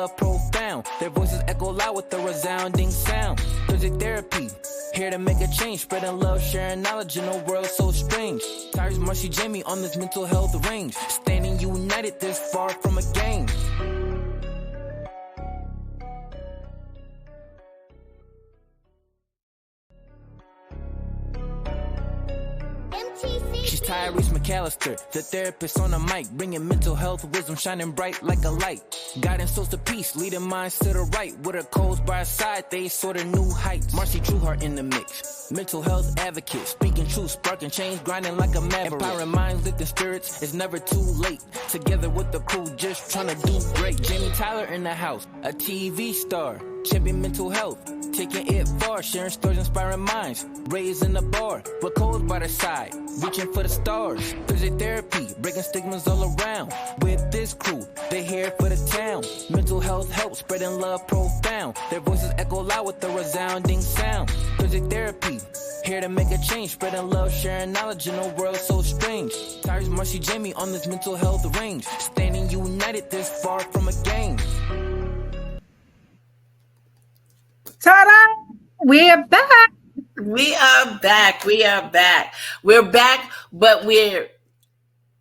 love profound. Their voices echo loud with a resounding sound. Thursday therapy, here to make a change. Spreading love, sharing knowledge in a world so strange. Tyrese, Marcy, Jamie on this mental health range. Standing united this far from a game. She's Tyreese McAllister, the therapist on the mic, bringing mental health wisdom, shining bright like a light. Guiding souls to peace, leading minds to the right. With her codes by her side, they soar to new heights. Marcy, Trueheart in the mix, mental health advocate, speaking truth, sparking change, grinding like a maverick. Empowering minds, lifting spirits, it's never too late. Together with the crew, just trying to do great. Jamie Tyler in the house, a TV star, champion mental health, taking it far, sharing stories, inspiring minds, raising the bar, with codes by their side, reaching for the stars. Thursday therapy, breaking stigmas all around. With this crew, they here for the town. Mental health help, spreading love profound. Their voices echo loud with a resounding sound. Thursday therapy, here to make a change. Spreading love, sharing knowledge in a world so strange. Tyrese, Marcy, Jamie on this mental health range. Standing united this far from a game. Ta-da! We're back. We are back. We're back, but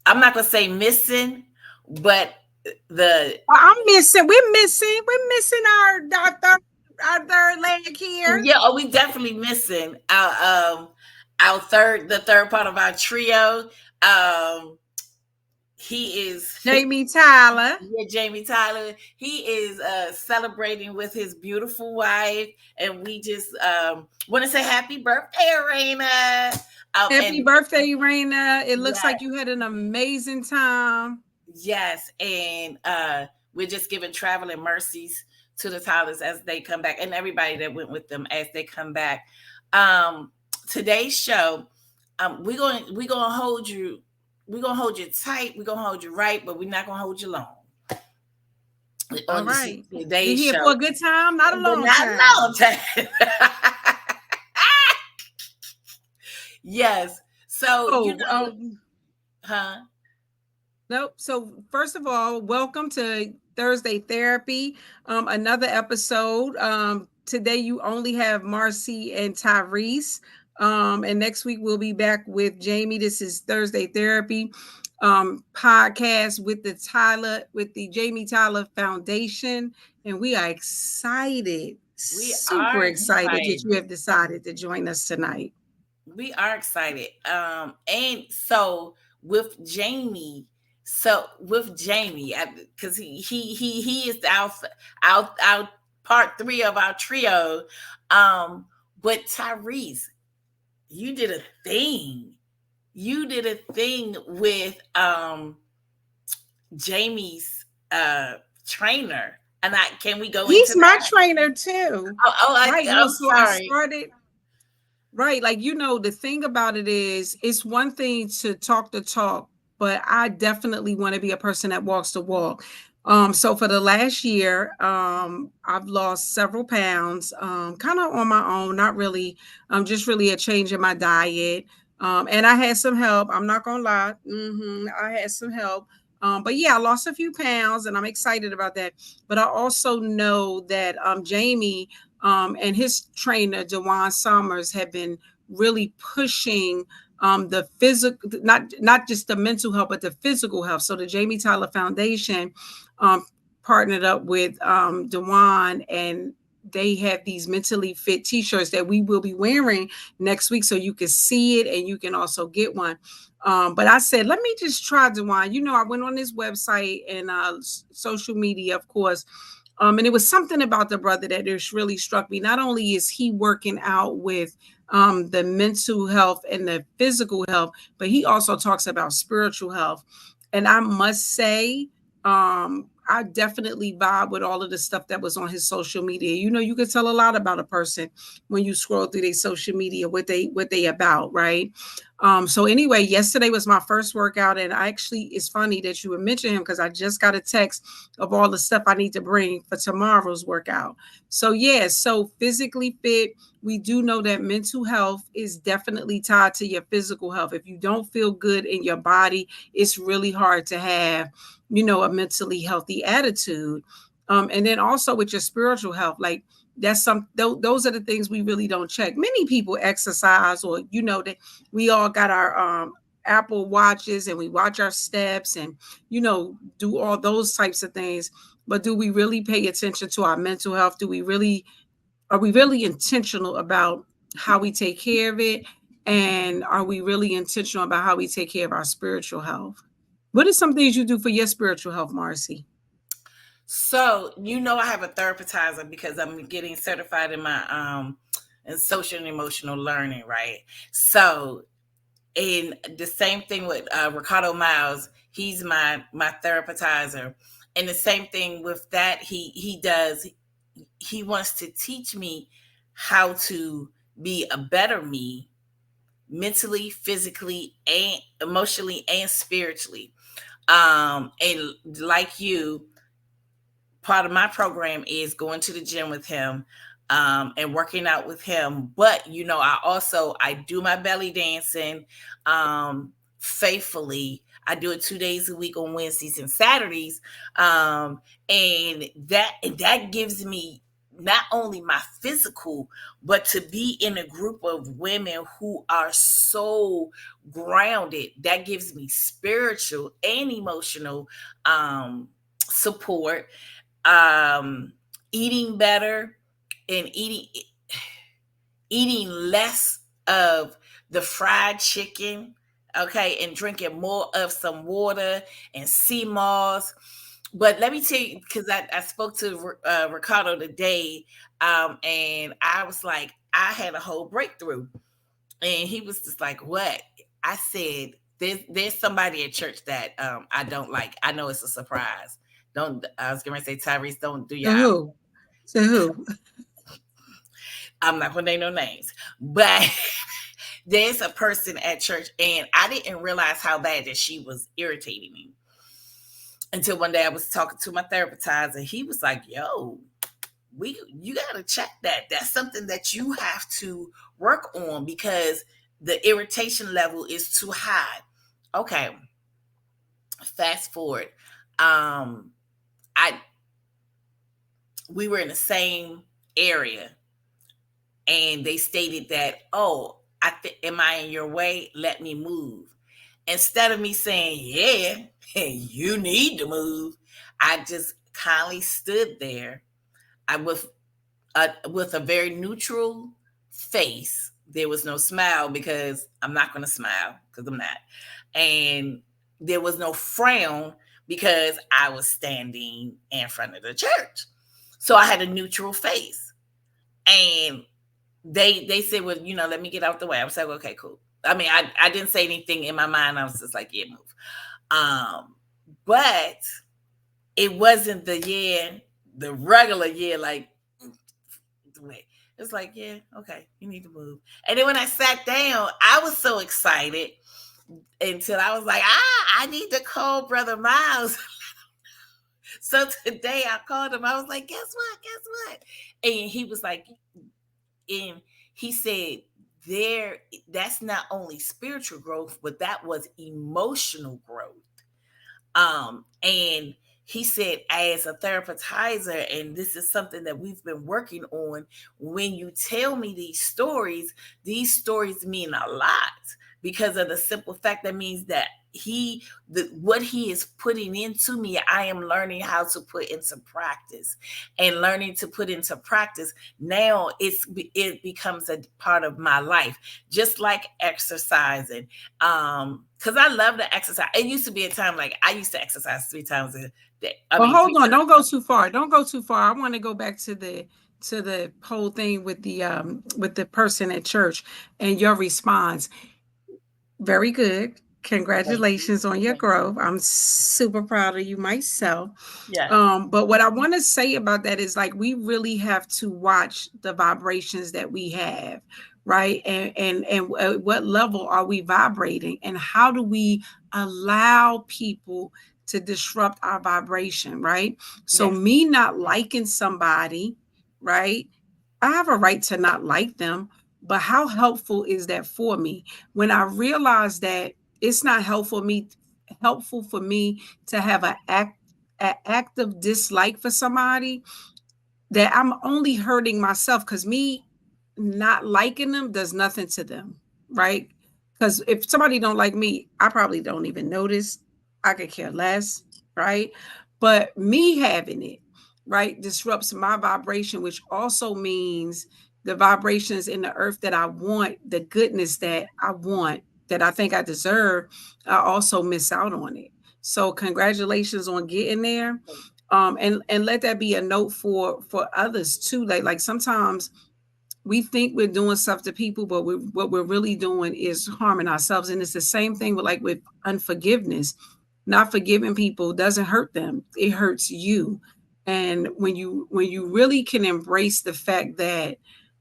I'm not going to say missing, but I'm missing. We're missing our third leg here. Yeah, we definitely missing the third part of our trio. He is Jamie Tyler. Yeah, Jamie Tyler. He is celebrating with his beautiful wife, and we just want to say happy birthday, Reina. Happy birthday, Reina. It looks like you had an amazing time. Yes, and we're just giving traveling mercies to the Tylers as they come back, and everybody that went with them as they come back. Today's show, we're gonna hold you. We're going to hold you tight. We're going to hold you right, but we're not going to hold you long. All right. You're here for a good time, not a long time. Not a long time. Yes. So, Nope. So first of all, welcome to Thursday Therapy, another episode. Today you only have Marcy and Tyreese. And next week we'll be back with Jamie. This is Thursday Therapy podcast with the Jamie Tyler Foundation, and we are excited. Super excited that you have decided to join us tonight. We are excited. And so with Jamie, because he is our part 3 of our trio. But Tyreese, you did a thing. With Jamie's trainer. And can we go He's into my that? trainer too. Right. I'm sorry. I started. Right. Like, the thing about it is, it's one thing to talk the talk, but I definitely want to be a person that walks the walk. So for the last year, I've lost several pounds, kind of on my own, not really, just really a change in my diet. And I had some help. I'm not going to lie. I had some help. But yeah, I lost a few pounds and I'm excited about that. But I also know that Jamie and his trainer, Dewan Summers, have been really pushing the physical, not just the mental health, but the physical health. So the Jamie Tyler Foundation partnered up with Dewan, and they have these mentally fit t-shirts that we will be wearing next week, so you can see it and you can also get one. But I said, let me just try Dewan. I went on his website and social media, of course. And it was something about the brother that just really struck me. Not only is he working out with the mental health and the physical health, but he also talks about spiritual health. And I must say, I definitely vibe with all of the stuff that was on his social media. You can tell a lot about a person when you scroll through their social media, what they about, right? So anyway, yesterday was my first workout, and it's funny that you would mention him because I just got a text of all the stuff I need to bring for tomorrow's workout. So yeah, so physically fit. We do know that mental health is definitely tied to your physical health. If you don't feel good in your body, it's really hard to have, a mentally healthy attitude. And then also with your spiritual health, like that's those are the things we really don't check. Many people exercise, or that we all got our Apple watches and we watch our steps and do all those types of things. But do we really pay attention to our mental health? Are we really intentional about how we take care of it? And are we really intentional about how we take care of our spiritual health? What are some things you do for your spiritual health, Marcy? So I have a therapizer because I'm getting certified in my in social and emotional learning, right? So, and the same thing with Ricardo Miles, he's my therapizer, and the same thing with that he does. He wants to teach me how to be a better me, mentally, physically, and emotionally and spiritually. And like you, part of my program is going to the gym with him, and working out with him. But I do my belly dancing faithfully. I do it 2 days a week on Wednesdays and Saturdays, and that gives me not only my physical, but to be in a group of women who are so grounded. That gives me spiritual and emotional support. um Eating better, and eating less of the fried chicken, okay, and drinking more of some water and sea moss. But let me tell you, because I spoke to Ricardo today, and I was like, I had a whole breakthrough, and he was just like, what? I said, there's somebody at church that I don't like. I know it's a surprise. Don't I was gonna say, Tyrese, don't do your To out. who? To who? I'm not gonna name no names, but there's a person at church, and I didn't realize how bad that she was irritating me until one day I was talking to my therapist, and he was like, "Yo, you gotta check that. That's something that you have to work on because the irritation level is too high." Okay, fast forward. Um, I We were in the same area, and they stated that, "Oh, am I in your way? Let me move." Instead of me saying, "Yeah, you need to move," I just kindly stood there. I with a very neutral face. There was no smile because I'm not going to smile because I'm not, and there was no frown because I was standing in front of the church. So I had a neutral face, and they said, "Well, let me get out the way." I was like, "Okay, cool." I mean, I didn't say anything in my mind. I was just like, "Yeah, move." But it wasn't the regular like the way. It's like, "Yeah, okay, you need to move." And then when I sat down, I was so excited until I was like, I need to call Brother Miles. So today I called him. I was like, "Guess what? Guess what?" And he was like, and he said, there that's not only spiritual growth, but that was emotional growth. And he said, as a therapizer, and this is something that we've been working on, when you tell me these stories mean a lot, because of the simple fact that means that what he is putting into me, I am learning how to put into practice, and learning to put into practice. Now it becomes a part of my life, just like exercising. Because I love to exercise. It used to be a time like I used to exercise 3 times a day. Well, hold on. Don't go too far. Don't go too far. I want to go back to the whole thing with the person at church and your response. Very good. Congratulations on your growth. I'm super proud of you myself. Yeah. But what I want to say about that is, like, we really have to watch the vibrations that we have, right? And at what level are we vibrating, and how do we allow people to disrupt our vibration, right? So Yes. me not liking somebody, right? I have a right to not like them, but how helpful is that for me? When I realize that it's not helpful for me to have an active dislike for somebody, that I'm only hurting myself, because me not liking them does nothing to them, right? Because if somebody don't like me, I probably don't even notice. I could care less, right? But me having it, right, disrupts my vibration, which also means the vibrations in the earth that I want, the goodness that I want, that I think I deserve, I also miss out on it. So congratulations on getting there. And let that be a note for others too. Like sometimes we think we're doing stuff to people, but what we're really doing is harming ourselves. And it's the same thing with, like, with unforgiveness. Not forgiving people doesn't hurt them, it hurts you. And when you really can embrace the fact that,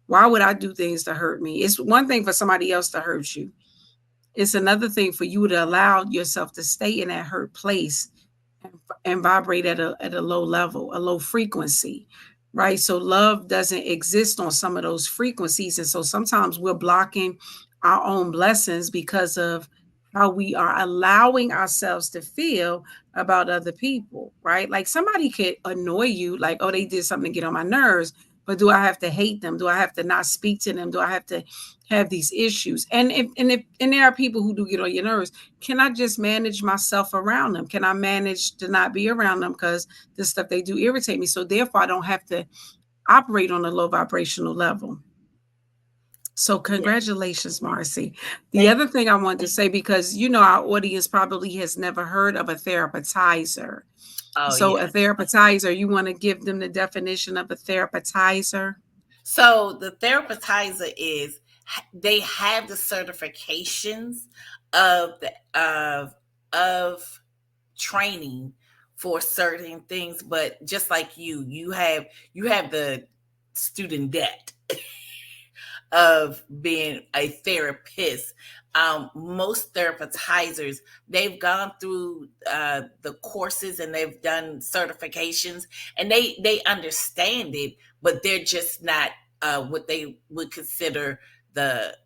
why would I do things to hurt me? It's one thing for somebody else to hurt you. It's another thing for you to allow yourself to stay in that hurt place and vibrate at a low level, a low frequency, right? So love doesn't exist on some of those frequencies. And so sometimes we're blocking our own blessings because of how we are allowing ourselves to feel about other people, right? Like somebody could annoy you, like, oh, they did something to get on my nerves, but do I have to hate them? Do I have to not speak to them? Do I have to have these issues? And there are people who do get on your nerves. Can I just manage myself around them? Can I manage to not be around them because the stuff they do irritate me? So therefore, I don't have to operate on a low vibrational level. So congratulations, Marcy. The other thing I wanted to say, because our audience probably has never heard of a therapizer. So a therapizer, you want to give them the definition of a therapizer? So the therapizer is, they have the certifications of the of training for certain things, but just like you have the student debt of being a therapist. Most therapizers, they've gone through the courses and they've done certifications, and they understand it, but they're just not what they would consider the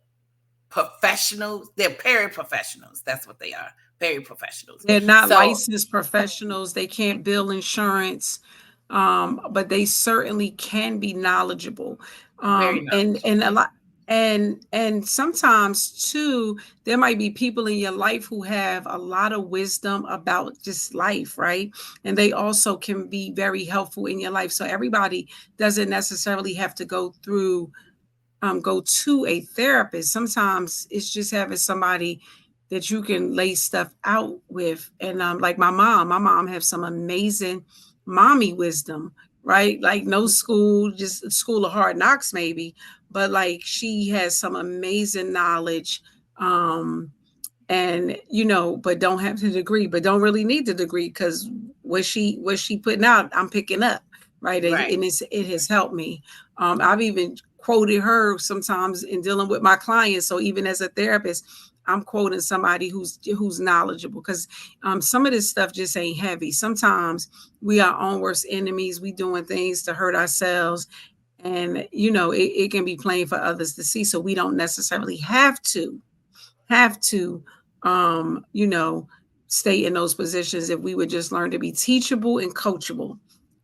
professionals. They're paraprofessionals. That's what they are. Paraprofessionals. They're not So licensed professionals. They can't bill insurance, but they certainly can be knowledgeable. very And a knowledgeable. lot, and sometimes too, there might be people in your life who have a lot of wisdom about just life, right? And they also can be very helpful in your life. So everybody doesn't necessarily have to go to a therapist. Sometimes it's just having somebody that you can lay stuff out with. And like my mom has some amazing mommy wisdom, right? Like no school, just a school of hard knocks maybe, but like she has some amazing knowledge. And but don't have the degree, but don't really need the degree, because what she putting out, I'm picking up, right? Right. And it has helped me. I've even quoted her sometimes in dealing with my clients. So even as a therapist, I'm quoting somebody who's knowledgeable, because some of this stuff just ain't heavy. Sometimes we are our own worst enemies. We doing things to hurt ourselves, and it can be plain for others to see. So we don't necessarily have to you know stay in those positions if we would just learn to be teachable and coachable.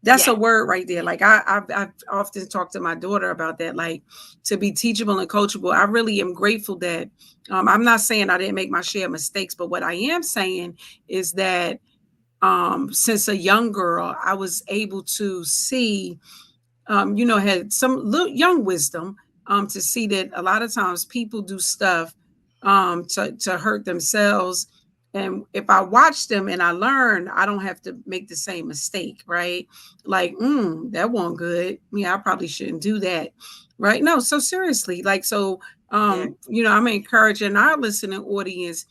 That's Yeah. a word right there. Like I've often talked to my daughter about that, like to be teachable and coachable. I really am grateful that I'm not saying I didn't make my share of mistakes, but what I am saying is that since a young girl I was able to see, had some little young wisdom, to see that a lot of times people do stuff to hurt themselves. And if I watch them and I learn, I don't have to make the same mistake, right? Like, that wasn't good. Yeah, I probably shouldn't do that, right? No, so seriously, like, so, Yeah. I'm encouraging our listening audience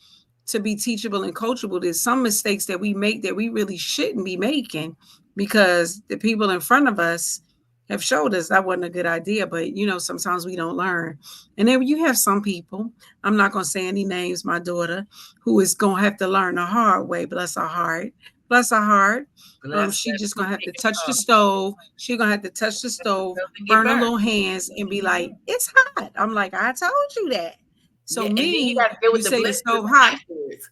to be teachable and coachable. There's some mistakes that we make that we really shouldn't be making, because the people in front of us have showed us that wasn't a good idea. But sometimes we don't learn. And then you have some people, I'm not going to say any names, my daughter, who is going to have to learn the hard way. Bless her heart. Bless her heart. Bless She that just gonna have to stinking touch the tongue. stove. She gonna have to touch the stove, Doesn't get burn her burned. little hands, and be like, "It's hot." I'm like, "I told you that." So Yeah, and then you me, got to deal you with the say the blisters stove hot, afterwards.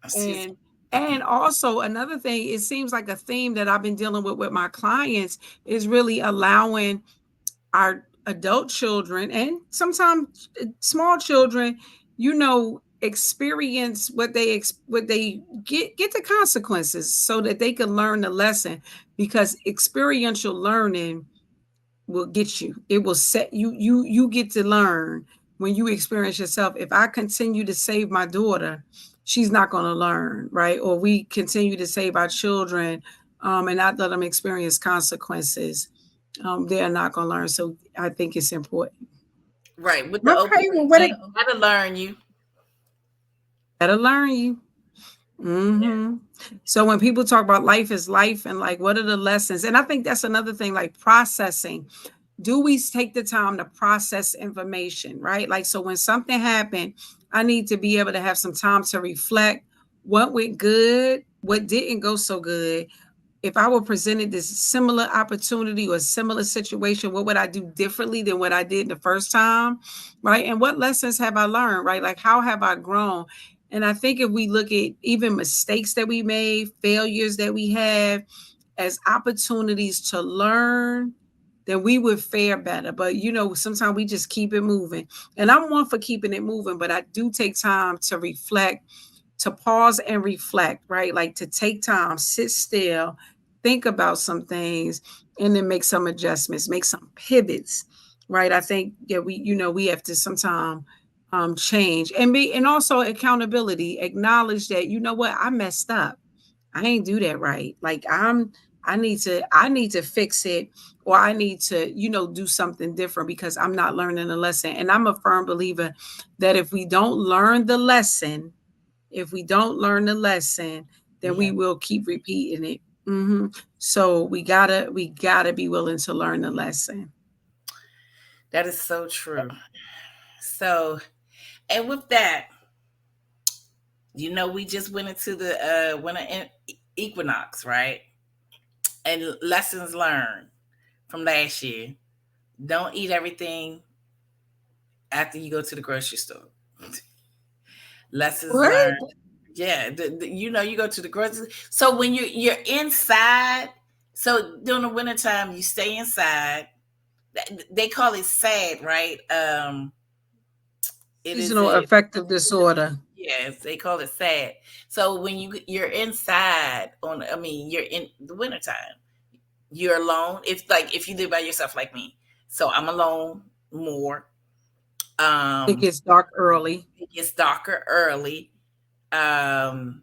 Excuse and me. And also another thing, it seems like a theme that I've been dealing with my clients is really allowing our adult children and sometimes small children, experience what they get the consequences so that they can learn the lesson, because experiential learning will get you. It will set you get to learn when you experience yourself. If I continue to save my daughter, she's not going to learn, right? Or we continue to save our children, and not let them experience consequences, they're not going to learn. So I think it's important. Right. With the open, Okay, well, what it gotta learn you. gotta learn you. Hmm. So when people talk about life is life and like what are the lessons, and I think that's another thing, like processing. Do we take the time to process information, right? Like, so when something happened, I need to be able to have some time to reflect what went good, what didn't go so good. If I were presented this similar opportunity or similar situation, what would I do differently than what I did the first time? Right. And what lessons have I learned? Right. Like, how have I grown? And I think if we look at even mistakes that we made, failures that we have as opportunities to learn, then we would fare better. But sometimes we just keep it moving. And I'm one for keeping it moving, but I do take time to reflect, to pause and reflect, right? Like to take time, sit still, think about some things, and then make some adjustments, make some pivots, right? I think we have to sometimes change and also accountability, acknowledge that, what, I messed up. I ain't do that right. Like I need to fix it, or I need to, do something different because I'm not learning the lesson. And I'm a firm believer that if we don't learn the lesson, then we Yeah, will keep repeating it. Hmm. So we gotta be willing to learn the lesson. that is so true. So, and with that, we just went into the winter equinox, right? And lessons learned from last year. Don't eat everything after you go to the grocery store. Lessons What? learned. Yeah, you go to the grocery. So when you're inside, so during the wintertime, you stay inside. They call it sad, right? It is Seasonal a affective disorder. yes, they call it sad. So when you're inside you're in the wintertime. You're alone. If you live by yourself like me. So I'm alone more. It Um gets dark early. it gets darker early. Um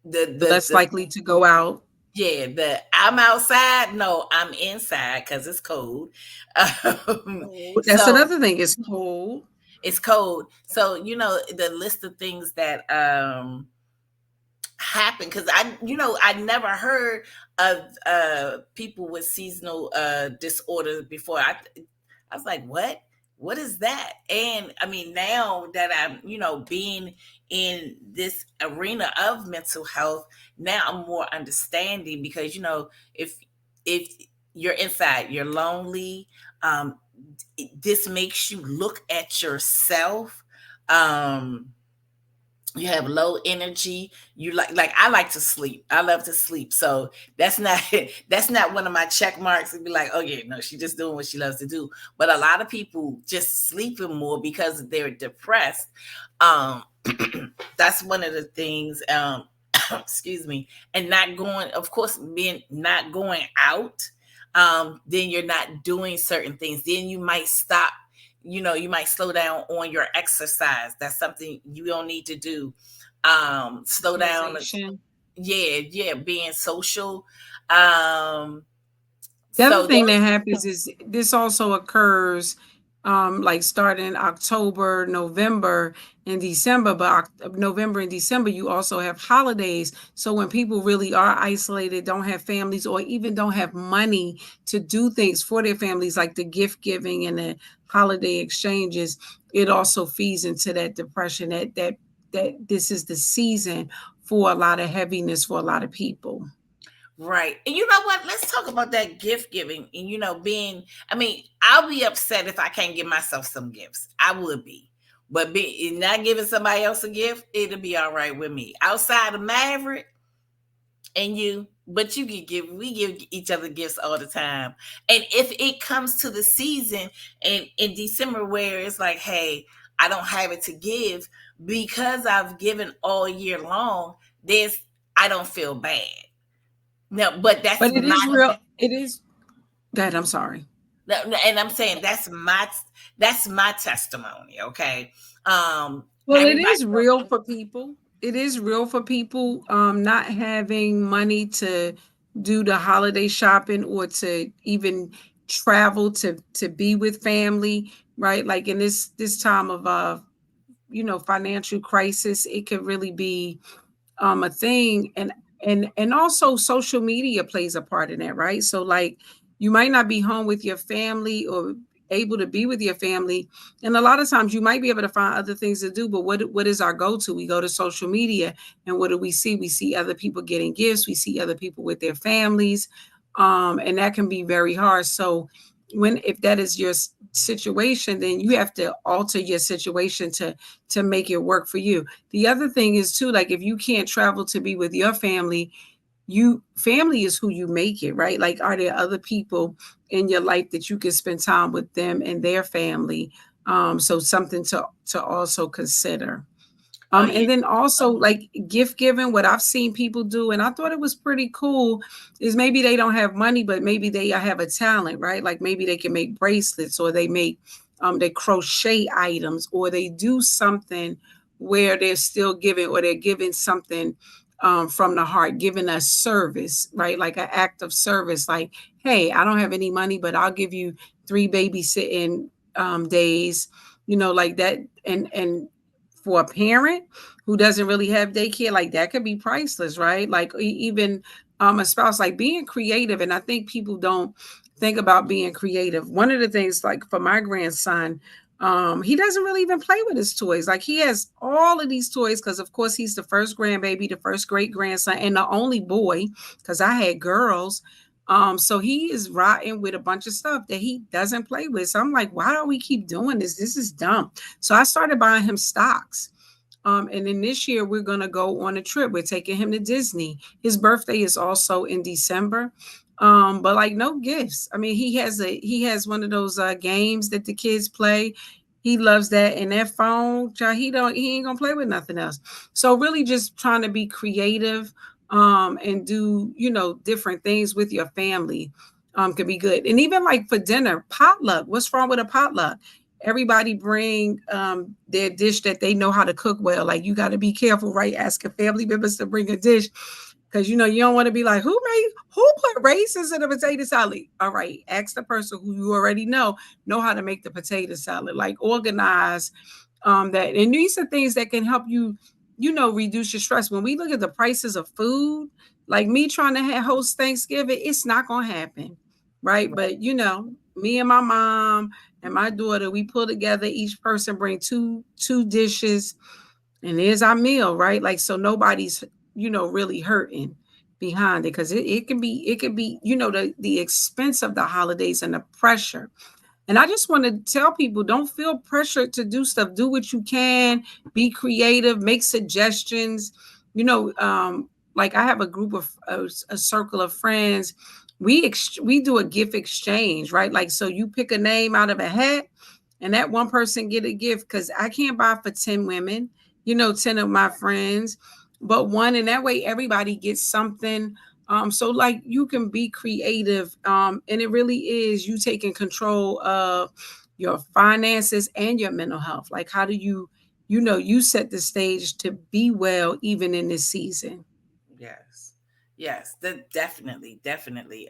the the Less the likely to go out. yeah, I'm outside. No, I'm inside because it's cold. That's So another thing. It's cold. it's cold. So the list of things that happen, because I never heard of people with seasonal disorders before. I was like, what is that? And I mean, now that I'm being in this arena of mental health, now I'm more understanding, because if you're inside, you're lonely. This makes you look at yourself. You have low energy. You like I like to sleep. I love to sleep. So that's not that's not one of my check marks to be like, oh yeah, no, she's just doing what she loves to do. But a lot of people just sleeping more because they're depressed. um that's one of the things. Excuse me. And not going, of course, being not going out. Then you're not doing certain things. Then you might stop. You might slow down on your exercise. That's something you don't need to do. Slow down. Organization. Yeah, yeah, being social. um The other so thing that those happens is this also occurs, like starting October, November, and December. But November and December, you also have holidays. So when people really are isolated, don't have families, or even don't have money to do things for their families, like the gift giving and the holiday exchanges, it also feeds into that depression. That this is the season for a lot of heaviness for a lot of people. right. And you know what? Let's talk about that gift giving. And being, I mean, I'll be upset if I can't give myself some gifts. I would be. But not giving somebody else a gift, it'll be all right with me. Outside of Maverick and you, but you can we give each other gifts all the time. And if it comes to the season and in December where it's like, hey, I don't have it to give because I've given all year long, I don't feel bad. No, but that's But it is real. It is that I'm sorry. And I'm saying that's my testimony. Okay. Well, it is real for people. It is real for people not having money to do the holiday shopping or to even travel to be with family, right? Like in this time of financial crisis, it could really be a thing. And also social media plays a part in that, right? So like you might not be home with your family or able to be with your family, and a lot of times you might be able to find other things to do, but what is our go-to? We go to social media, and what do we see? We see other people getting gifts, we see other people with their families, and that can be very hard. So if that is your situation, then you have to alter your situation to make it work for you. The other thing is too, like if you can't travel to be with your family, family is who you make it, right? Like are there other people in your life that you can spend time with them and their family? So something to also consider. And then also like gift giving, what I've seen people do, and I thought it was pretty cool, is maybe they don't have money, but maybe they have a talent, right? Like maybe they can make bracelets, or they make they crochet items, or they do something where they're still giving, or they're giving something from the heart, giving a service, right? Like an act of service, like, hey, I don't have any money, but I'll give you 3 babysitting days, like that. And for a parent who doesn't really have daycare, like that could be priceless, right? Like even a spouse, like being creative. And I think people don't think about being creative. One of the things, like for my grandson, he doesn't really even play with his toys. Like he has all of these toys because, of course, he's the first grandbaby, the first great grandson, and the only boy because I had girls. So he is rotting with a bunch of stuff that he doesn't play with. So I'm like, why don't we keep doing this? This is dumb. So I started buying him stocks. And then this year we're going to go on a trip. We're taking him to Disney. His birthday is also in December. But like no gifts. I mean, he has one of those games that the kids play. He loves that. And that phone, he ain't gonna play with nothing else. So really just trying to be creative and do, different things with your family could be good. And even like for dinner, potluck. What's wrong with a potluck? Everybody bring their dish that they know how to cook well. Like you got to be careful, right? Asking family members to bring a dish because you don't want to be like, who put raisins in a potato salad? All right, ask the person who you already know how to make the potato salad. Like organize that, and these are things that can help you, reduce your stress. When we look at the prices of food, like me trying to host Thanksgiving, it's not gonna happen, right? But me and my mom and my daughter, we pull together. Each person bring two dishes, and there's our meal, right? Like so, nobody's really hurting behind it because it can be the expense of the holidays and the pressure. And I just want to tell people, don't feel pressured to do stuff. Do what you can. Be creative. Make suggestions. Like I have a group of a circle of friends. We do a gift exchange, right? Like so, you pick a name out of a hat, and that one person get a gift because I can't buy for 10 women. 10 of my friends, but one, and that way everybody gets something. So like you can be creative, and it really is you taking control of your finances and your mental health. Like how do you set the stage to be well even in this season. Yes, definitely.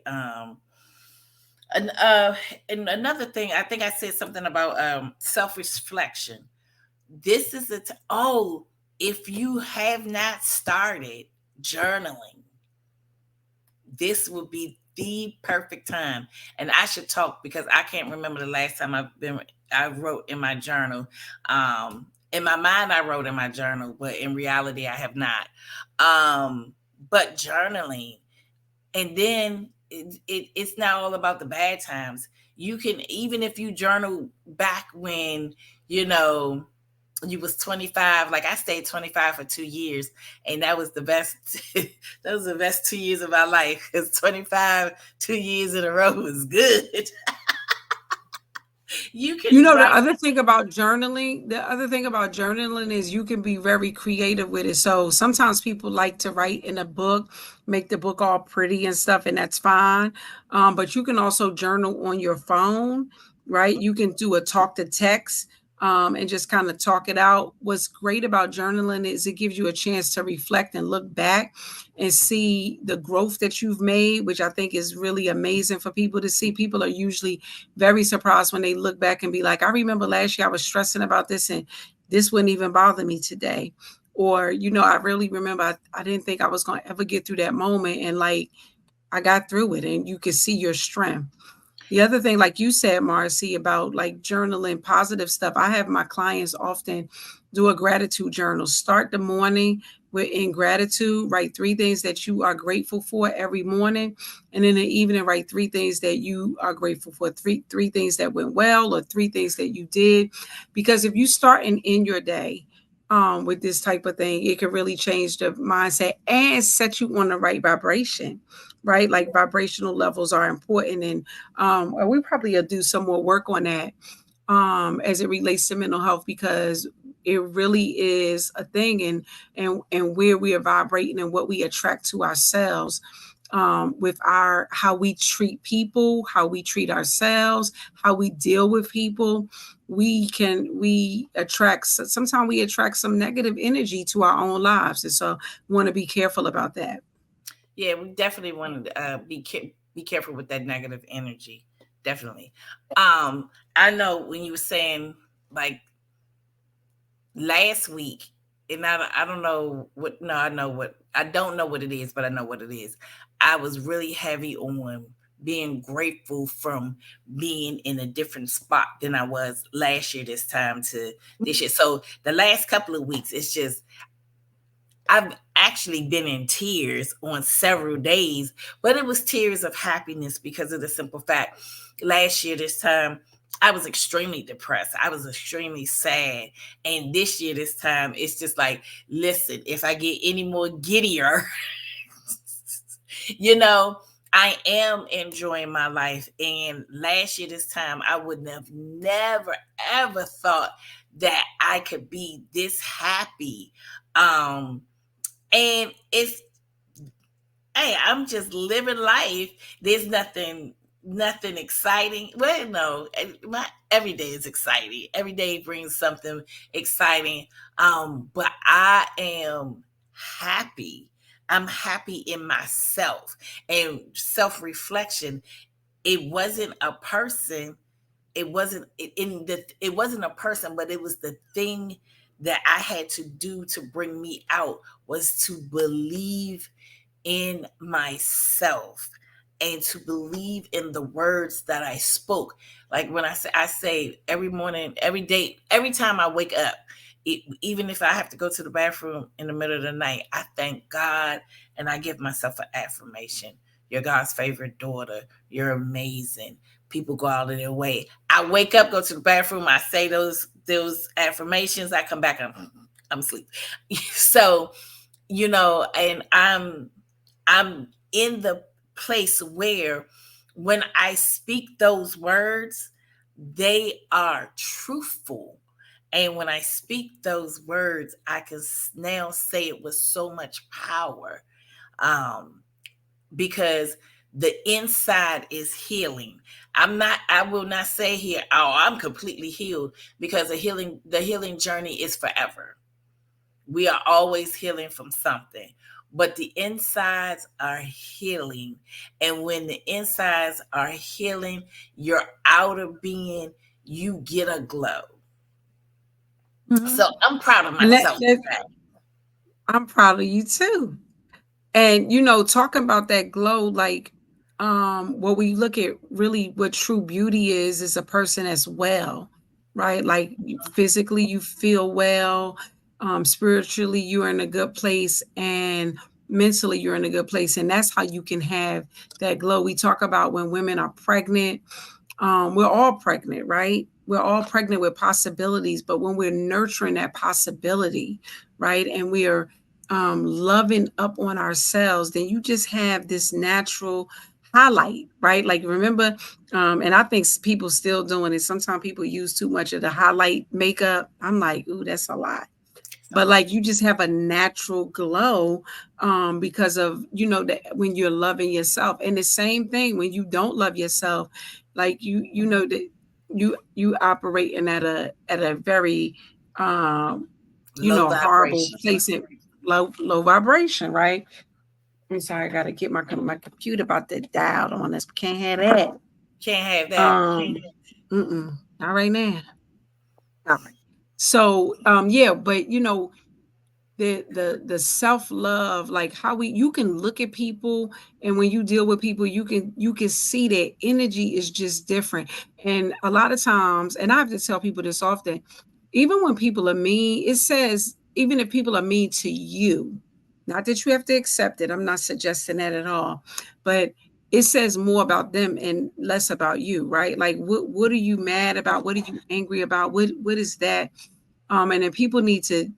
And and another thing, I think I said something about self-reflection. This is if you have not started journaling, this would be the perfect time. And I should talk because I can't remember the last time I wrote in my journal. In my mind, I wrote in my journal, but in reality, I have not. But journaling, and then it's not all about the bad times. You can, even if you journal back when, you was 25. Like I stayed 25 for 2 years, and that was the best. That was the best 2 years of my life. Because 25, 2 years in a row was good. You You can know, write. the other thing about journaling is you can be very creative with it. So sometimes people like to write in a book, make the book all pretty and stuff, and that's fine. But you can also journal on your phone, right? You can do a talk to text. And just kind of talk it out. What's great about journaling is it gives you a chance to reflect and look back and see the growth that you've made, which I think is really amazing for people to see. People are usually very surprised when they look back and be like, I remember last year I was stressing about this and this wouldn't even bother me today. Or, I really remember I didn't think I was going to ever get through that moment. And like, I got through it and you can see your strength. The other thing, like you said, Marcy, about like journaling positive stuff, I have my clients often do a gratitude journal. Start the morning with in gratitude, write 3 things that you are grateful for every morning. And in the evening, write 3 things that you are grateful for, three things that went well or 3 things that you did. Because if you start and end your day with this type of thing, it can really change the mindset and set you on the right vibration, right? Like vibrational levels are important. And we probably will do some more work on that as it relates to mental health, because it really is a thing, and where we are vibrating and what we attract to ourselves, with our how we treat people, how we treat ourselves, how we deal with people. We attract, sometimes we attract some negative energy to our own lives, and so we want to be careful about that. Yeah, we definitely want to be careful with that negative energy. Definitely. I know when you were saying like last week, and I don't know what. No, I know what. I don't know what it is, but I know what it is. I was really heavy on being grateful from being in a different spot than I was last year this time to this year. So the last couple of weeks, it's just I've actually been in tears on several days, but it was tears of happiness because of the simple fact last year, this time, I was extremely depressed. I was extremely sad. And this year, this time, it's just like, listen, if I get any more giddier, you know, I am enjoying my life. And last year, this time, I would have never, ever thought that I could be this happy. And it's, hey, I'm just living life. There's nothing exciting. Well, no, every day is exciting. Every day brings something exciting. But I am happy. I'm happy in myself and self-reflection. It wasn't a person. It wasn't a person, but it was the thing that I had to do to bring me out was to believe in myself and to believe in the words that I spoke. Like when I say every morning, every day, every time I wake up, even if I have to go to the bathroom in the middle of the night, I thank God and I give myself an affirmation. You're God's favorite daughter. You're amazing. People go out of their way. I wake up, go to the bathroom, I say those affirmations, I come back, I'm asleep. So, and I'm in the place where when I speak those words, they are truthful. And when I speak those words, I can now say it with so much power, because the inside is healing. I will not say here, oh, I'm completely healed, because the healing journey is forever. We are always healing from something, but the insides are healing. And when the insides are healing, your outer being, you get a glow. Mhm. So I'm proud of And myself. I'm proud of you too. And talking about that glow, like what we look at really what true beauty is a person as well, right? Like physically you feel well, spiritually you're in a good place, and mentally you're in a good place. And that's how you can have that glow. We talk about when women are pregnant, we're all pregnant, right? We're all pregnant with possibilities, but when we're nurturing that possibility, right, and we are loving up on ourselves, then you just have this natural highlight, right? Like remember, and I think people still doing it. Sometimes people use too much of the highlight makeup. I'm like, ooh, that's a lot. But like you just have a natural glow because of that when you're loving yourself. And the same thing when you don't love yourself, like you know that you operating at a very Low horrible vibration. place, at low vibration, right? I'm sorry, I gotta get my computer about to die out on us. Can't have that. Can't have that. um not right now. All right. So yeah, but the self-love, like how you can look at people, and when you deal with people, you can see that energy is just different. And a lot of times, and I have to tell people this often, even when people are mean, it says, even if people are mean to you, not that you have to accept it, I'm not suggesting that at all, but it says more about them and less about you, right? Like what are you mad about? What are you angry about? What is that? And then people need to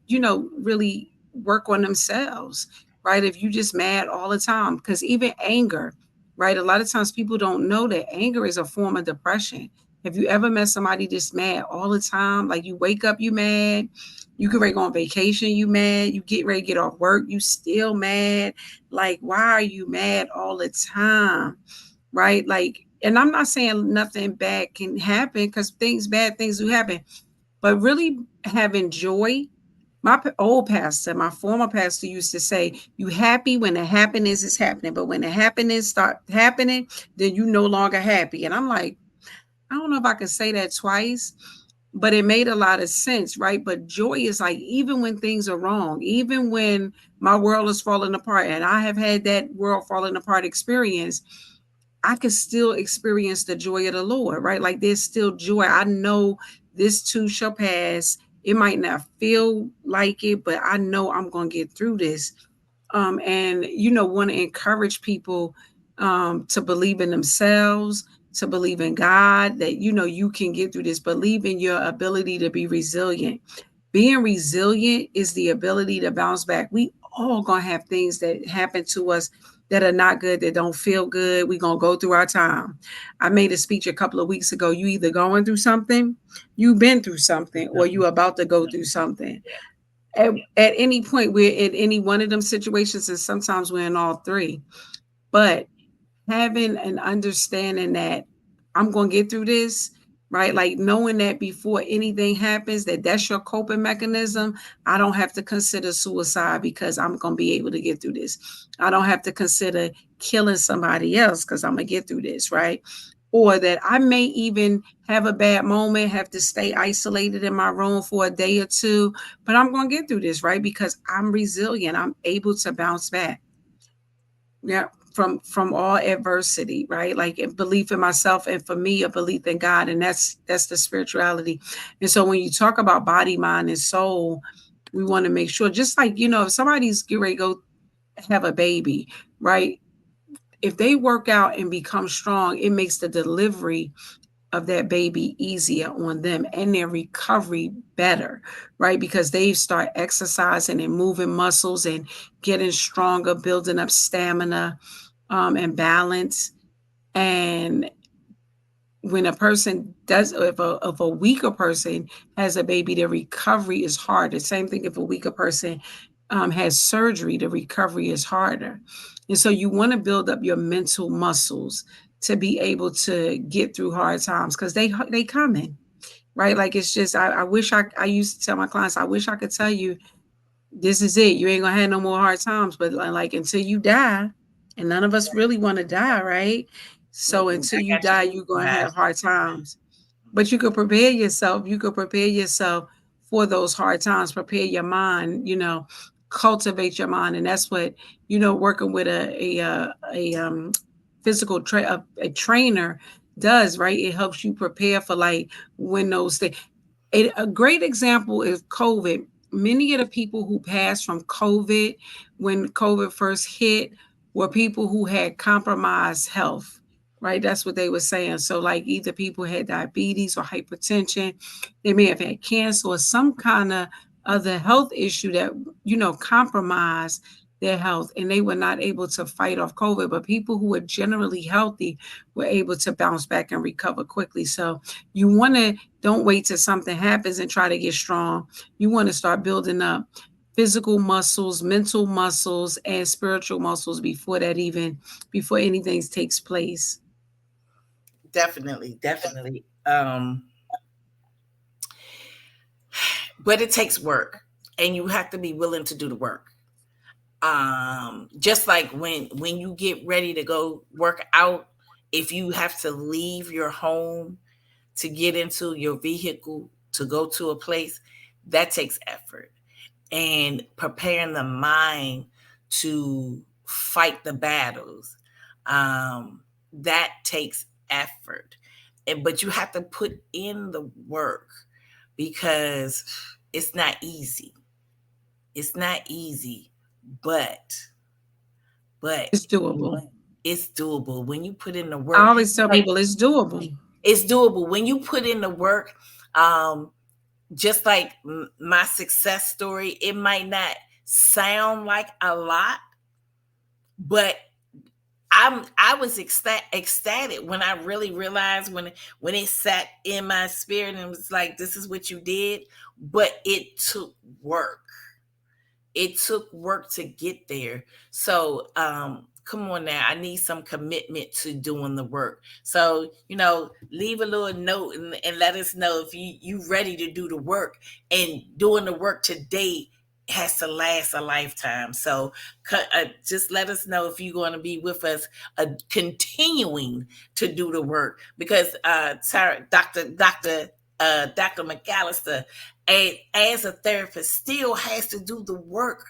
really work on themselves, right? If you just mad all the time, because even anger, right, a lot of times people don't know that anger is a form of depression. Have you ever met somebody just mad all the time? Like you wake up, you mad, you get ready to go on vacation, you mad, you get ready to get off work, you still mad. Like why are you mad all the time, right? Like, and I'm not saying nothing bad can happen, because bad things do happen, but really having joy. My old pastor, my former pastor, used to say, "You happy when the happiness is happening, but when the happiness start happening, then you no longer happy." And I'm like, I don't know if I can say that twice, but it made a lot of sense, right? But joy is like, even when things are wrong, even when my world is falling apart, and I have had that world falling apart experience, I can still experience the joy of the Lord, right? Like there's still joy. I know this too shall pass. It might not feel like it, but I know I'm going to get through this. And want to encourage people to believe in themselves, to believe in God, that you can get through this. Believe in your ability to be resilient. Being resilient is the ability to bounce back. We all gonna have things that happen to us that are not good, that don't feel good. We gonna go through our time. I made a speech a couple of weeks ago. You either going through something, you've been through something, or you about to go through something. At any point, we're in any one of them situations, and sometimes we're in all three. But having an understanding that I'm going to get through this, right? Like knowing that before anything happens, that's your coping mechanism. I don't have to consider suicide because I'm going to be able to get through this. I don't have to consider killing somebody else because I'm going to get through this, right? Or that I may even have a bad moment, have to stay isolated in my room for a day or two, but I'm going to get through this, right? Because I'm resilient. I'm able to bounce back. Yeah, from all adversity, right? Like a belief in myself, and for me a belief in God, and that's the spirituality. And so when you talk about body, mind, and soul, we want to make sure, just like if somebody's getting ready to go have a baby, right? If they work out and become strong, it makes the delivery of that baby easier on them, and their recovery better, right? Because they start exercising and moving muscles and getting stronger, building up stamina and balance. And when a person does, if a weaker person has a baby, the recovery is harder. Same thing if a weaker person has surgery, the recovery is harder. And so you want to build up your mental muscles to be able to get through hard times, because they coming, right? Like it's just I wish I used to tell my clients, I wish I could tell you this is it. You ain't gonna have no more hard times. But like until you die, and none of us really want to die, right? So until I you got you. die, you're gonna Guys. have hard times. But you could prepare yourself. You could prepare yourself for those hard times. Prepare your mind. Cultivate your mind, and that's what working with a physical a trainer does, right? It helps you prepare for like when those things. A great example is COVID. Many of the people who passed from COVID when COVID first hit were people who had compromised health, right? That's what they were saying. So like either people had diabetes or hypertension, they may have had cancer or some kind of other health issue that, compromised their health, and they were not able to fight off COVID. But people who were generally healthy were able to bounce back and recover quickly. So you want to, don't wait till something happens and try to get strong. You want to start building up physical muscles, mental muscles, and spiritual muscles before anything takes place. Definitely, definitely. But it takes work, and you have to be willing to do the work. Just like when you get ready to go work out, if you have to leave your home to get into your vehicle to go to a place, that takes effort. And preparing the mind to fight the battles, that takes effort. But you have to put in the work, because it's not easy. It's not easy, but It's doable. it's doable when you put in the I work. always tell people it's doable. It's doable when you put in the work. Just like my success story, it might not sound like a lot, but I was ecstatic when I really realized, when it sat in my spirit and was like, this is what you did. But it took work. It took work to get there. So come on now, I need some commitment to doing the work. So, leave a little note and let us know if you ready to do the work. And doing the work today has to last a lifetime. So just let us know if you're going to be with us, continuing to do the work. Because Dr. McAllister, as a therapist, still has to do the work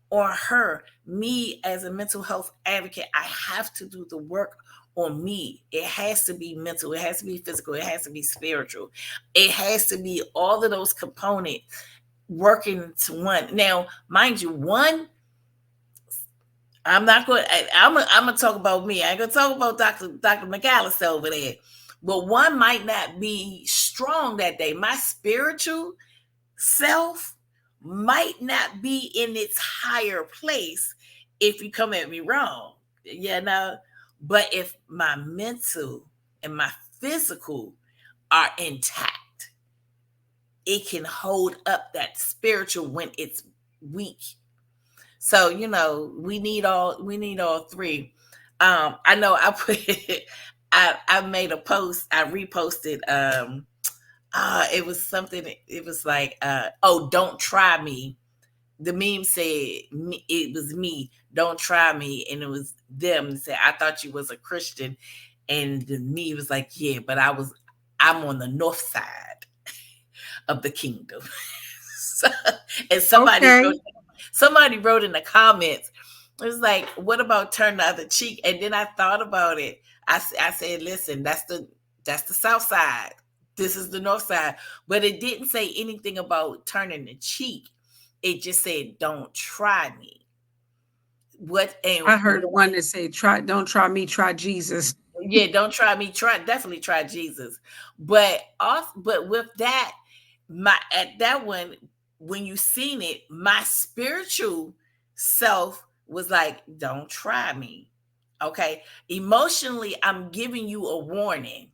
on her. Me as a mental health advocate, I have to do the work on me. It has to be mental, it has to be physical, it has to be spiritual. It has to be all of those components working to one. Now, mind you, one, I'm gonna talk about me. I ain't gonna talk about Dr. McAllister over there. But one might not be strong that day. My spiritual self might not be in its higher place, if you come at me wrong. But if my mental and my physical are intact, it can hold up that spiritual when it's weak. So we need all three. I know I put I made a post, I reposted. It was something. It was like, oh, don't try me. The meme said, it was me. Don't try me, and it was them. Said, I thought you was a Christian, and the me was like, yeah, but I'm on the north side of the kingdom. So, and somebody wrote in the comments, it was like, what about turn the other cheek? And then I thought about it. I said, listen, that's the south side. This is the north side. But it didn't say anything about turning the cheek. It just said, don't try me. I heard one that said, don't try me, try Jesus. Yeah, don't try me. Definitely try Jesus. But with that, at that one, when you seen it, my spiritual self was like, don't try me. Okay. Emotionally, I'm giving you a warning.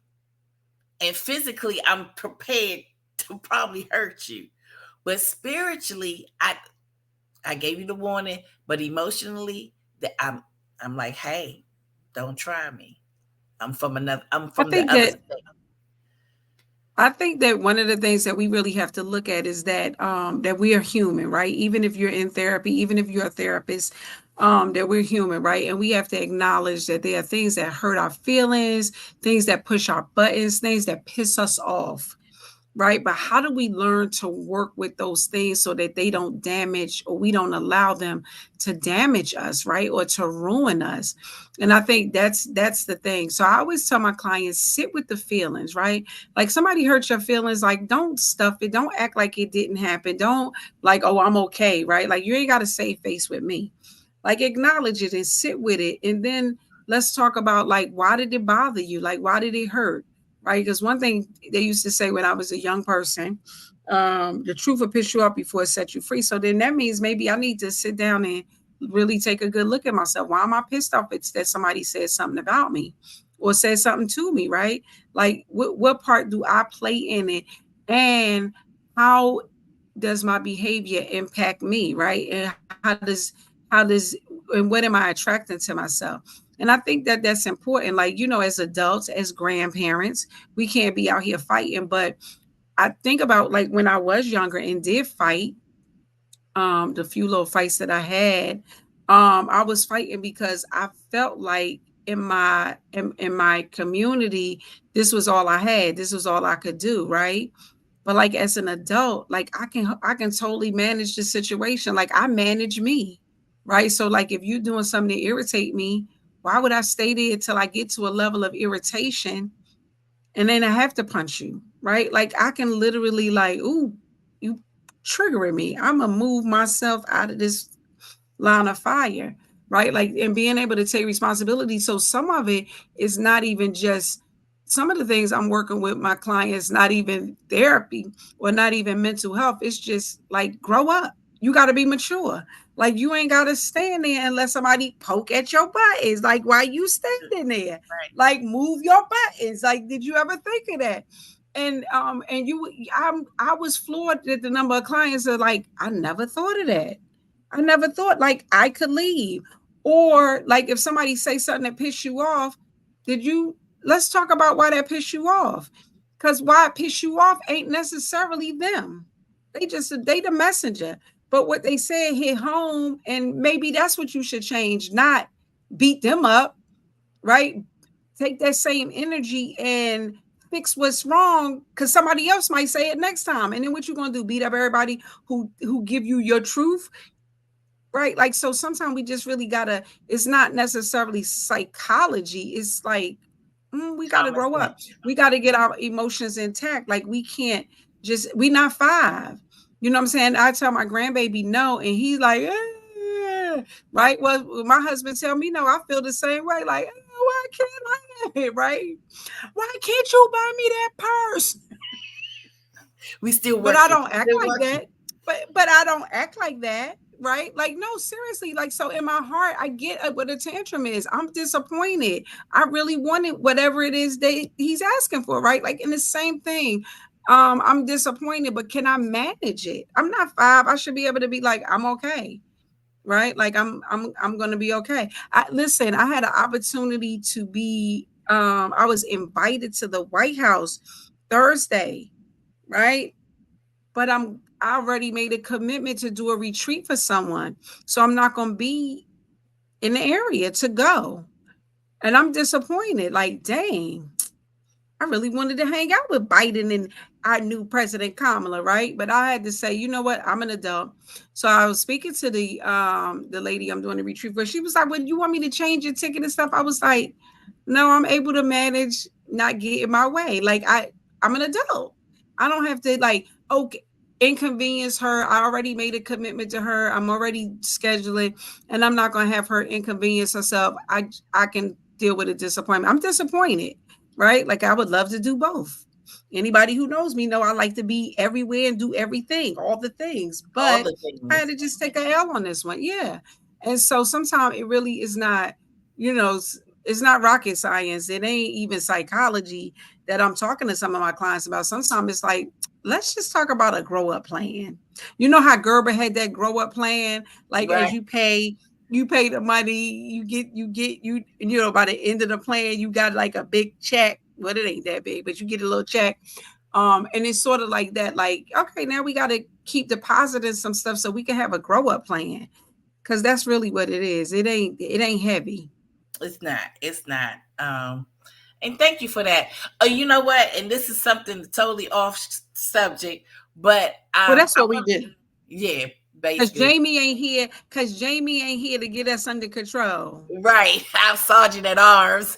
And physically, I'm prepared to probably hurt you. But spiritually, I gave you the warning, but emotionally, I'm like, hey, don't try me. I'm from the other state. I think that one of the things that we really have to look at is that that we are human, right? Even if you're in therapy, even if you're a therapist, that we're human, right? And we have to acknowledge that there are things that hurt our feelings, things that push our buttons, things that piss us off, right? But how do we learn to work with those things so that they don't damage, or we don't allow them to damage us, right? Or to ruin us. And I think that's the thing. So I always tell my clients, sit with the feelings, right? Like somebody hurt your feelings, like don't stuff it. Don't act like it didn't happen. Don't like, oh, I'm okay, right? Like you ain't got to save face with me. Like acknowledge it and sit with it. And then let's talk about like, why did it bother you? Like, why did it hurt? Right? Because one thing they used to say when I was a young person, the truth will piss you off before it sets you free. So then that means maybe I need to sit down and really take a good look at myself. Why am I pissed off? It's that somebody said something about me or said something to me, right? Like, what part do I play in it? And how does my behavior impact me, right? And how does and what am I attracting to myself? And I think that that's important. Like, as adults, as grandparents, we can't be out here fighting. But I think about like when I was younger and did fight, the few little fights that I had, I was fighting because I felt like in my community, this was all I had. This was all I could do, right? But like as an adult, like I can totally manage the situation. Like I manage me, right? So like if you're doing something to irritate me, why would I stay there till I get to a level of irritation and then I have to punch you, right? Like I can literally like, ooh, you triggering me. I'm gonna move myself out of this line of fire, right? Like, and being able to take responsibility. So some of it is not even just some of the things I'm working with my clients, not even therapy or not even mental health. It's just like grow up. You got to be mature. Like you ain't got to stand there and let somebody poke at your buttons. Like why you standing there? Right. Like move your buttons. Like did you ever think of that? I was floored at the number of clients that like I never thought of that. I never thought like I could leave. Or like if somebody say something that pissed you off, did you let's talk about why that pissed you off. Because why it pissed you off ain't necessarily them. They the messenger. But what they said hit home, and maybe that's what you should change, not beat them up, right? Take that same energy and fix what's wrong because somebody else might say it next time. And then what you gonna do? Beat up everybody who give you your truth, right? Like, so sometimes we just really gotta, it's not necessarily psychology. It's like, we gotta Common grow up. sense. We gotta get our emotions intact. Like we can't we not five. You know what I'm saying? I tell my grandbaby no, and he's like, right? Well, my husband tell me no, I feel the same way. Like, why can't I? Right? Why can't you buy me that purse? We still But I working. don't act Still like working. that. But I don't act like that, right? Like no, seriously. Like so, in my heart, I get what a tantrum is. I'm disappointed. I really wanted whatever it is that he's asking for, right? Like in the same thing. I'm disappointed, but can I manage it? I'm not five. I should be able to be like, I'm okay, right? Like I'm gonna be okay. Listen. I had an opportunity to be. I was invited to the White House Thursday, right? But I already made a commitment to do a retreat for someone. So I'm not going to be in the area to go. And I'm disappointed. Like, dang, I really wanted to hang out with Biden and our new president Kamala, right? But I had to say, you know what? I'm an adult. So I was speaking to the lady I'm doing the retreat for. She was like, well, you want me to change your ticket and stuff? I was like, no, I'm able to manage not getting my way. Like I'm an adult. I don't have to like, okay, inconvenience her. I already made a commitment to her. I'm already scheduling, and I'm not gonna have her inconvenience herself. I can deal with a disappointment. I'm disappointed, right? Like I would love to do both. Anybody who knows me know I like to be everywhere and do everything, all the things. All But the I had things. to just take a L on this one. Yeah. And so sometimes it really is not, you know, it's not rocket science. It ain't even psychology that I'm talking to some of my clients about. Sometimes it's like, let's just talk about a grow up plan. You know how Gerber had that grow up plan? Like as Right. you pay the money, you know, by the end of the plan, you got like a big check. Well, it ain't that big, but you get a little check. And it's sort of like that, like, okay, now we got to keep depositing some stuff so we can have a grow up plan. Cause that's really what it is. It ain't heavy. It's not. It's not. And thank you for that. You know what? And this is something totally off subject, but Well, that's I what we want, do. yeah, Cause basically. Jamie ain't here. Cause Jamie ain't here to get us under control. Right. I'm Sergeant at Arms.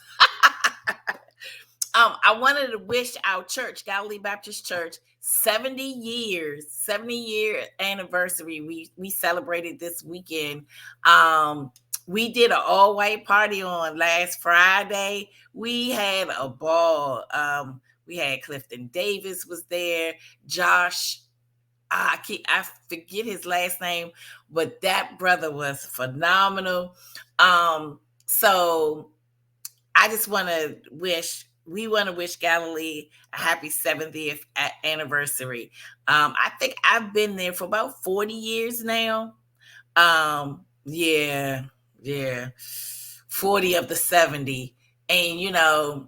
I wanted to wish our church, Galilee Baptist Church, 70 year anniversary. We celebrated this weekend. we did an all white party on last Friday. We had a ball. We had Clifton Davis was there, Josh. I forget his last name, but that brother was phenomenal. So I just want to wish we want to wish Galilee a happy 70th anniversary. I think I've been there for about 40 years now. Yeah, yeah, 40 of the 70. And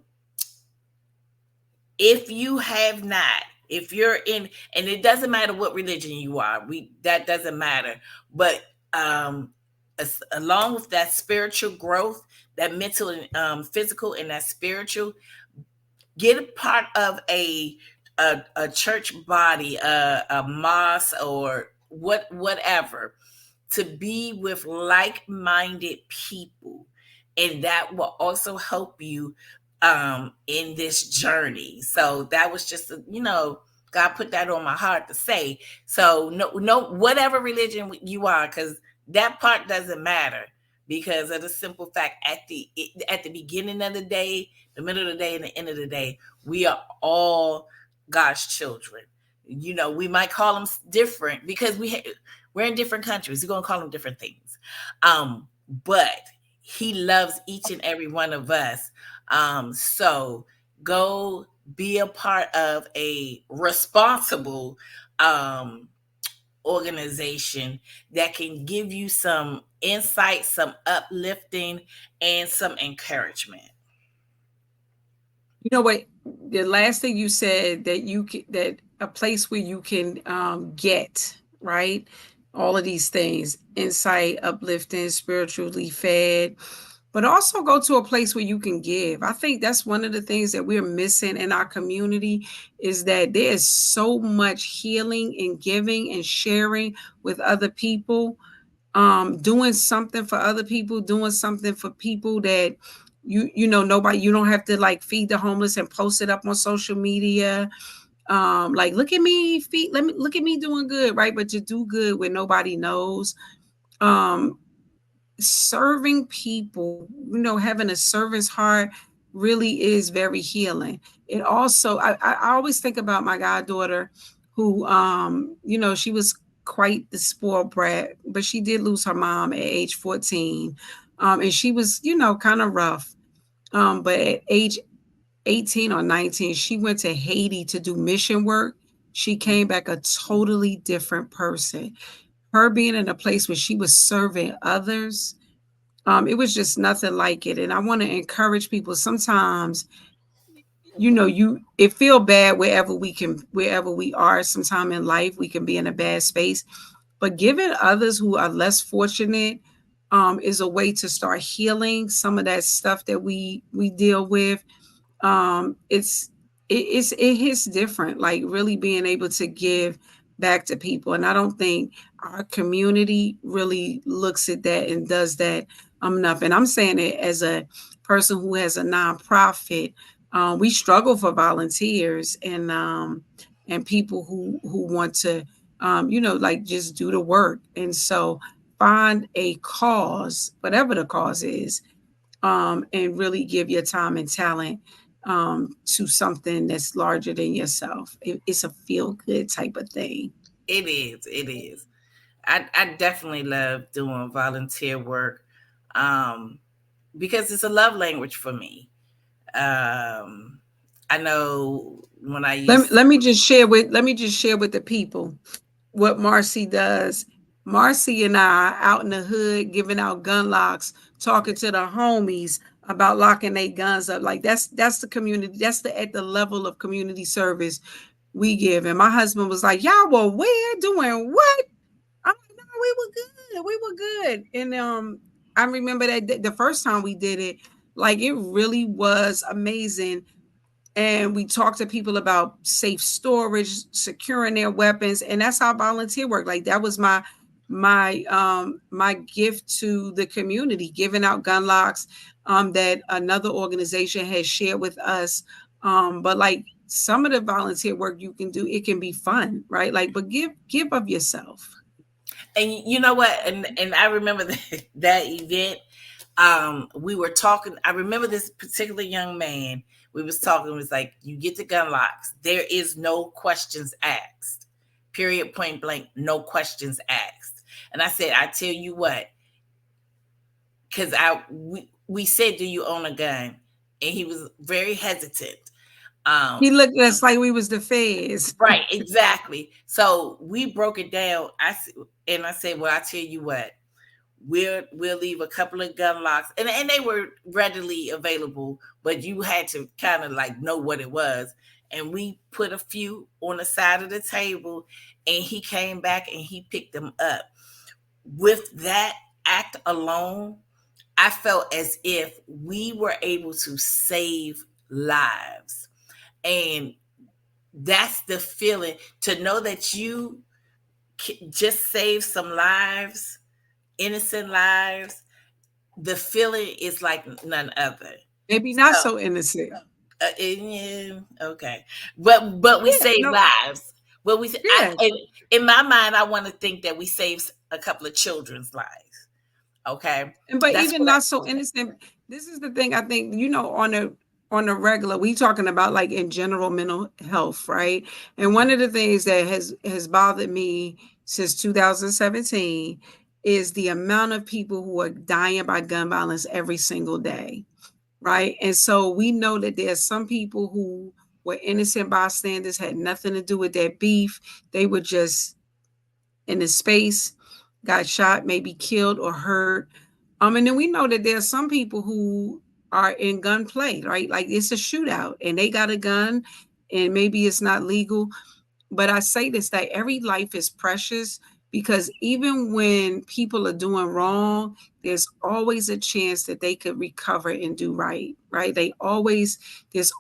if you have not, if you're in, and it doesn't matter what religion you are, that doesn't matter. But along with that spiritual growth, that mental and physical, and that spiritual, get a part of a church body, a mosque, or whatever, to be with like-minded people, and that will also help you in this journey. So that was just God put that on my heart to say. So no, whatever religion you are, because that part doesn't matter, because of the simple fact, at the beginning of the day, the middle of the day, and the end of the day, we are all God's children. We might call them different because we're in different countries. We're gonna call them different things, but He loves each and every one of us. So go be a part of a responsible organization that can give you some insight, some uplifting, and some encouragement. You know what? The last thing you said, that a place where you can get right all of these things: insight, uplifting, spiritually fed, but also go to a place where you can give. I think that's one of the things that we're missing in our community, is that there's so much healing and giving and sharing with other people, doing something for other people, doing something for people that nobody, you don't have to like feed the homeless and post it up on social media. Like, look at me, feed, let me look at me doing good, right? But to do good when nobody knows. Um, Serving people, having a servant's heart really is very healing. It also, I always think about my goddaughter, who, she was quite the spoiled brat, but she did lose her mom at age 14. And she was, kind of rough. But at age 18 or 19, she went to Haiti to do mission work. She came back a totally different person. Her being in a place where she was serving others, it was just nothing like it. And I want to encourage people. Sometimes, it feel bad wherever we are. Sometime in life, we can be in a bad space, but giving others who are less fortunate is a way to start healing some of that stuff that we deal with. It hits different, like really being able to give back to people. And I don't think our community really looks at that and does that enough. And I'm saying it as a person who has a nonprofit. We struggle for volunteers and people who want to like just do the work. And so find a cause, whatever the cause is, and really give your time and talent to something that's larger than yourself. It's a feel good type of thing. It is. It is. I definitely love doing volunteer work, um, because it's a love language for me. I know when I used. Let me just share with the people what Marcy does. Marcy and I are out in the hood giving out gun locks, talking to the homies about locking their guns up. Like that's the community. That's at the level of community service we give. And my husband was like, "Y'all were where doing what?" I'm like, "No, we were good. We were good." And I remember that the first time we did it, like it really was amazing. And we talk to people about safe storage, securing their weapons, and that's how volunteer work. Like that was my gift to the community, giving out gun locks that another organization has shared with us. But like some of the volunteer work you can do, it can be fun, right? Like, but give of yourself. And you know what? And I remember that event. We were talking. I remember this particular young man. We was talking. It was like, you get the gun locks. There is no questions asked. Period. Point blank. No questions asked. And I said, I tell you what, because we said, do you own a gun? And he was very hesitant. He looked at us like we was the feds. Right, exactly. So we broke it down. I said, well, I tell you what, we'll leave a couple of gun locks, and they were readily available, but you had to kind of like know what it was. And we put a few on the side of the table, and he came back and he picked them up. With that act alone, I felt as if we were able to save lives. And that's the feeling, to know that you just saved some lives, innocent lives. The feeling is like none other. Maybe not so innocent. Yeah, okay, but we save lives. Well, in my mind, I want to think that we saved a couple of children's lives. Okay, but that's even not so innocent. This is the thing. I think, on a regular, we talking about like in general mental health, right? And one of the things that has bothered me since 2017 is the amount of people who are dying by gun violence every single day, right? And so we know that there's some people who were innocent bystanders, had nothing to do with that beef. They were just in the space, got shot, maybe killed or hurt. And then we know that there's some people who are in gunplay, right? Like it's a shootout and they got a gun and maybe it's not legal. But I say this, that every life is precious, because even when people are doing wrong, there's always a chance that they could recover and do right, right? There's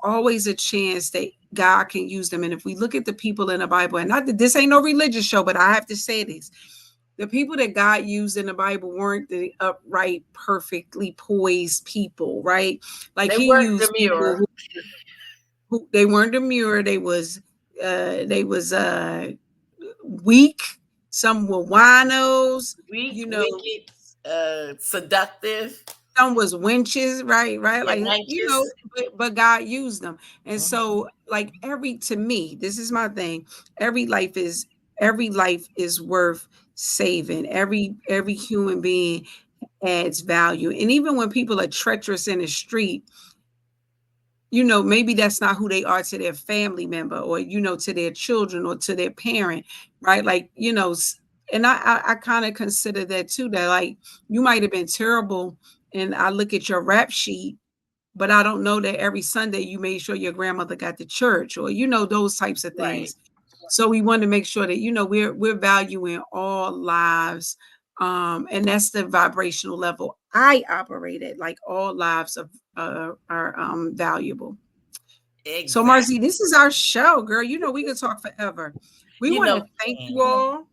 always a chance that God can use them. And if we look at the people in the Bible, and not that this ain't no religious show, but I have to say this, the people that God used in the Bible weren't the upright, perfectly poised people, right? Like he used people who they weren't demure. They was weak. Some were winos, weak, wicked, seductive. Some was wenches, right? Like, but God used them. And so, like, to me, this is my thing. Every life is worth saving. Every human being adds value. And even when people are treacherous in the street, maybe that's not who they are to their family member, or, to their children or to their parent, right? Like, and I kind of consider that too, that like you might have been terrible, and I look at your rap sheet, but I don't know that every Sunday you made sure your grandmother got to church, or, those types of things. Right. So we want to make sure that, we're valuing all lives. And that's the vibrational level I operate at. Like all lives are valuable. Exactly. So Marcy, this is our show, girl. We could talk forever. We want to thank you all.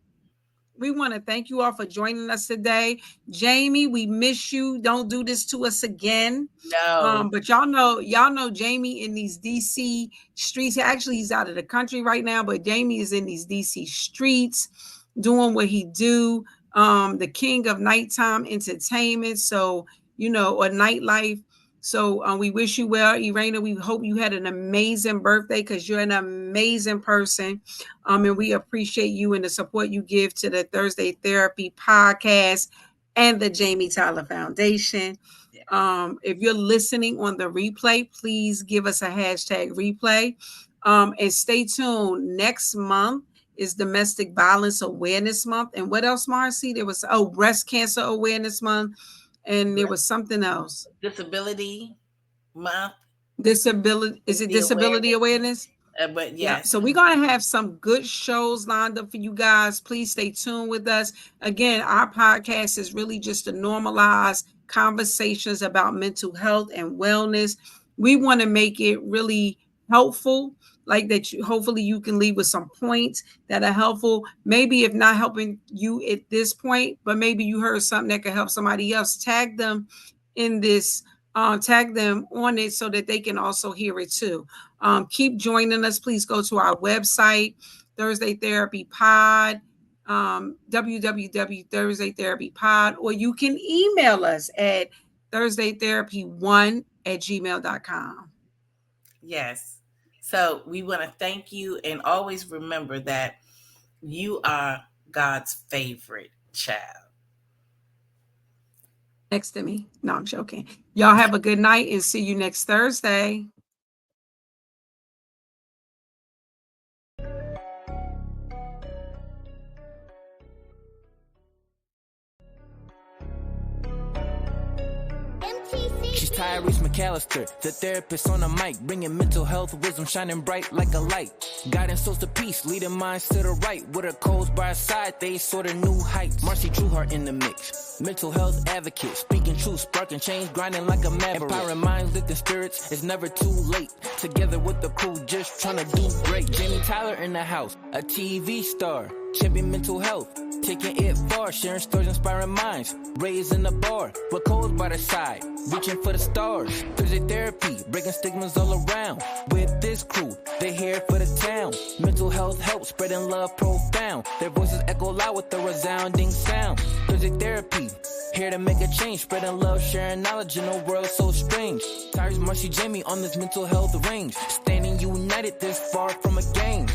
We want to thank you all for joining us today. Jamie, we miss you. Don't do this to us again. No. But y'all know Jamie in these DC streets. Actually, he's out of the country right now, but Jamie is in these DC streets doing what he do. The king of nighttime entertainment. So, or nightlife. So we wish you well, Reina. We hope you had an amazing birthday, because you're an amazing person. And we appreciate you and the support you give to the Thursday Therapy podcast and the Jamie Tyler Foundation. If you're listening on the replay, please give us a hashtag replay. And stay tuned. Next month is Domestic Violence Awareness Month. And what else, Marcy? There was, Breast Cancer Awareness Month. And there was something else. Disability Month. Disability awareness? But yes. Yeah. So we're going to have some good shows lined up for you guys. Please stay tuned with us. Again, our podcast is really just to normalize conversations about mental health and wellness. We want to make it really helpful, like that. Hopefully you can leave with some points that are helpful. Maybe if not helping you at this point, but maybe you heard something that could help somebody else. Tag them in this, tag them on it so that they can also hear it too. Keep joining us. Please go to our website, Thursday Therapy Pod. www.thursdaytherapypod, or you can email us at thursdaytherapy1@gmail.com. Yes. So we want to thank you, and always remember that you are God's favorite child. Next to me. No, I'm joking. Y'all have a good night and see you next Thursday. She's Tyreese McAllister, the therapist on the mic, bringing mental health wisdom, shining bright like a light. Guiding souls to peace, leading minds to the right. With her codes by her side, they soar to new heights. Marcy Trueheart in the mix, mental health advocate, speaking truth, sparking change, grinding like a maverick. Empowering minds, lifting spirits, it's never too late. Together with the crew, just trying to do great. Jamie Tyler in the house, a TV star, champion mental health, taking it far, sharing stories, inspiring minds, raising the bar, with codes by the side, reaching for the stars. Thursday therapy, breaking stigmas all around. With this crew, they here for the town. Mental health help, spreading love profound. Their voices echo loud with a resounding sound. Thursday therapy, here to make a change, spreading love, sharing knowledge in a world so strange. Tyrese, Marcy, Jamie on this mental health range, standing united this far from a game.